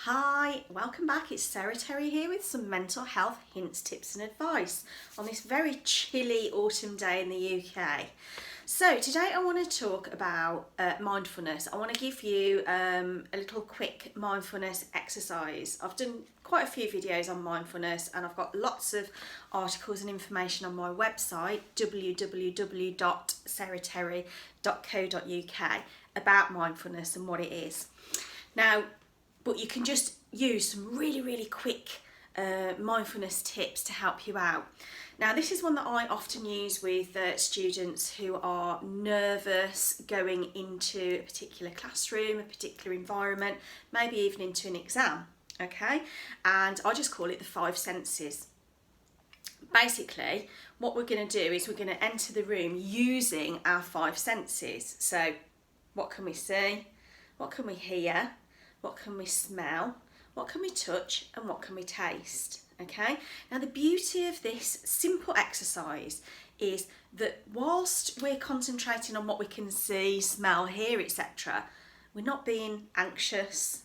Hi, welcome back. It's Sarah Terry here with some mental health hints, tips and advice on this very chilly autumn day in the UK. So today I want to talk about mindfulness. I want to give you a little quick mindfulness exercise. I've done quite a few videos on mindfulness and I've got lots of articles and information on my website www.sarahterry.co.uk about mindfulness and what it is. Now, but you can just use some really quick mindfulness tips to help you out. Now, this is one that I often use with students who are nervous going into a particular classroom, a particular environment, maybe even into an exam, okay? And I just call it the 5 senses. Basically, what we're going to do is we're going to enter the room using our 5 senses. So, what can we see? What can we hear? What can we smell? What can we touch? And what can we taste? Okay? Now, the beauty of this simple exercise is that whilst we're concentrating on what we can see, smell, hear, etc., we're not being anxious.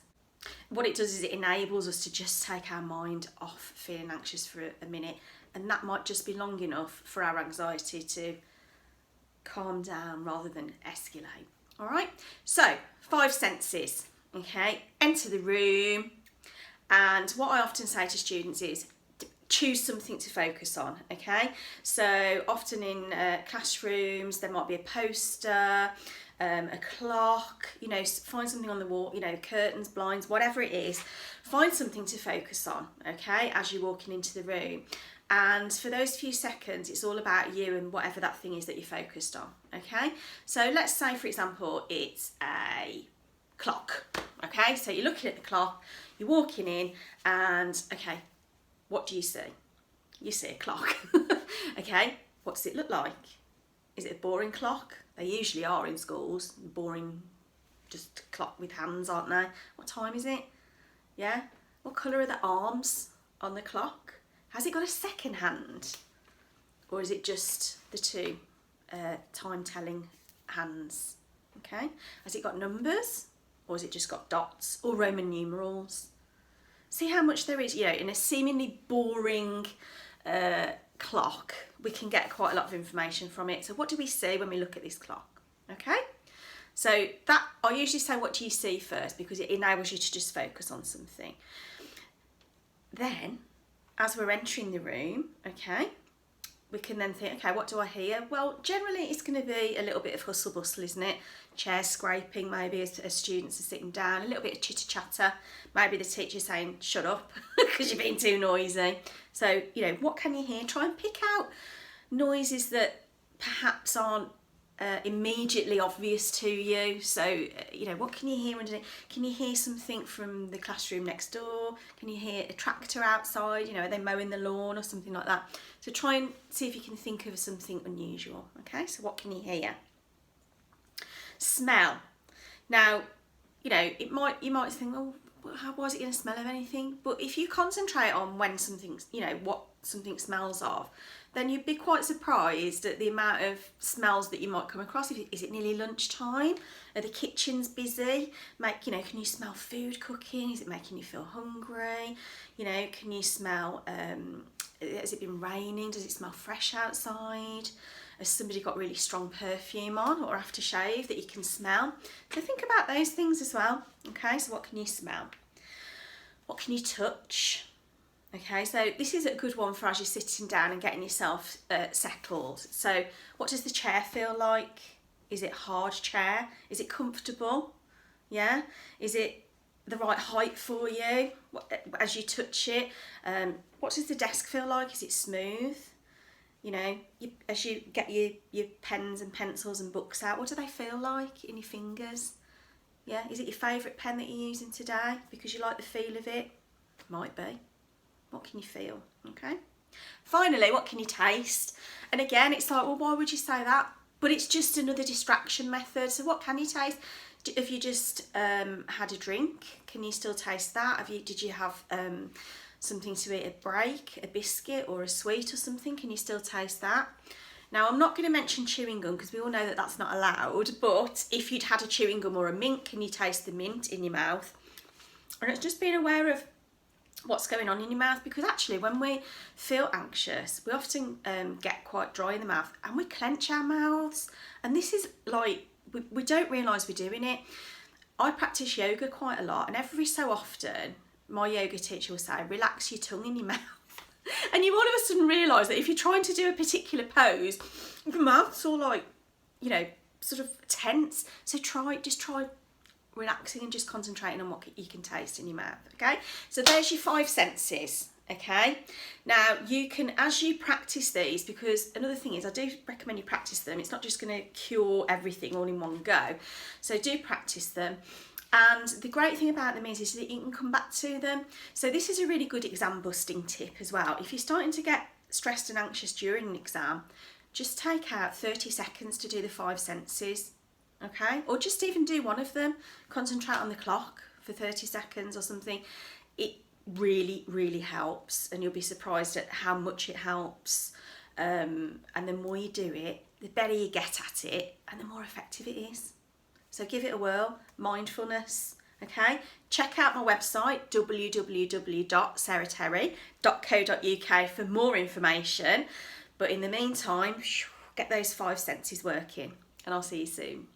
What it does is it enables us to just take our mind off feeling anxious for a minute, and that might just be long enough for our anxiety to calm down rather than escalate. All right? So, 5 senses. Okay, enter the room, and what I often say to students is choose something to focus on. Okay, so often in classrooms there might be a poster, a clock, you know, find something on the wall, you know, curtains, blinds, whatever it is, find something to focus on, okay, as you're walking into the room. And for those few seconds, it's all about you and whatever that thing is that you're focused on, okay? So let's say, for example, it's a clock, okay? So you're looking at the clock, you're walking in, and okay, what do you see? You see a clock, okay? What does it look like? Is it a boring clock? They usually are in schools, boring, just clock with hands, aren't they? What time is it? Yeah? What colour are the arms on the clock? Has it got a second hand? Or is it just the two time-telling hands? Okay? Has it got numbers? Or has it just got dots or Roman numerals? See how much there is, you know, in a seemingly boring clock, we can get quite a lot of information from it. So what do we see when we look at this clock? Okay? So that, I usually say, what do you see first? Because it enables you to just focus on something. Then, as we're entering the room, okay, we can then think, okay, what do I hear? Well, generally it's going to be a little bit of hustle bustle, isn't it? Chairs scraping maybe as students are sitting down, a little bit of chitter chatter, maybe the teacher saying, shut up, because you're being too noisy. So, you know, what can you hear? Try and pick out noises that perhaps aren't immediately obvious to you. So, you know, what can you hear underneath? Can you hear something from the classroom next door? Can you hear a tractor outside? You know, are they mowing the lawn or something like that? So try and see if you can think of something unusual. Okay, so what can you hear? Smell. Now, you know, you might think, oh, how was it going to smell of anything? But if you concentrate on when something's, you know, what something smells of, then you'd be quite surprised at the amount of smells that you might come across. Is it nearly lunchtime? Are the kitchens busy? You know, can you smell food cooking? Is it making you feel hungry? You know, can you smell, has it been raining? Does it smell fresh outside? Has somebody got really strong perfume on or aftershave that you can smell? So think about those things as well. Okay, so what can you smell? What can you touch? Okay, so this is a good one for as you're sitting down and getting yourself settled. So what does the chair feel like? Is it a hard chair? Is it comfortable? Yeah? Is it the right height for you as you touch it? What does the desk feel like? Is it smooth? You know, as you get your pens and pencils and books out, what do they feel like in your fingers? Yeah, is it your favourite pen that you're using today because you like the feel of it? Might be. What can you feel? Okay. Finally, what can you taste? And again, it's like, well, why would you say that? But it's just another distraction method. So what can you taste? If you just had a drink, can you still taste that? Did you have something to eat, a break, a biscuit or a sweet or something? Can you still taste that? Now, I'm not going to mention chewing gum because we all know that that's not allowed. But if you'd had a chewing gum or a mint, can you taste the mint in your mouth? And it's just being aware of what's going on in your mouth, because actually when we feel anxious, we often get quite dry in the mouth and we clench our mouths. And this is like, we don't realise we're doing it. I practice yoga quite a lot, and every so often my yoga teacher will say, relax your tongue in your mouth. And you all of a sudden realise that if you're trying to do a particular pose, your mouth's all like, you know, sort of tense. So just try relaxing and just concentrating on what you can taste in your mouth, okay? So there's your 5 senses, okay? Now you can, as you practice these, because another thing is I do recommend you practice them. It's not just going to cure everything all in one go. So do practice them. And the great thing about them is that you can come back to them. So this is a really good exam busting tip as well. If you're starting to get stressed and anxious during an exam, just take out 30 seconds to do the 5 senses, okay? Or just even do one of them. Concentrate on the clock for 30 seconds or something. It really, really helps, and you'll be surprised at how much it helps. And the more you do it, the better you get at it, and the more effective it is. So give it a whirl, mindfulness, okay? Check out my website, www.sarahterry.co.uk for more information. But in the meantime, get those 5 senses working, and I'll see you soon.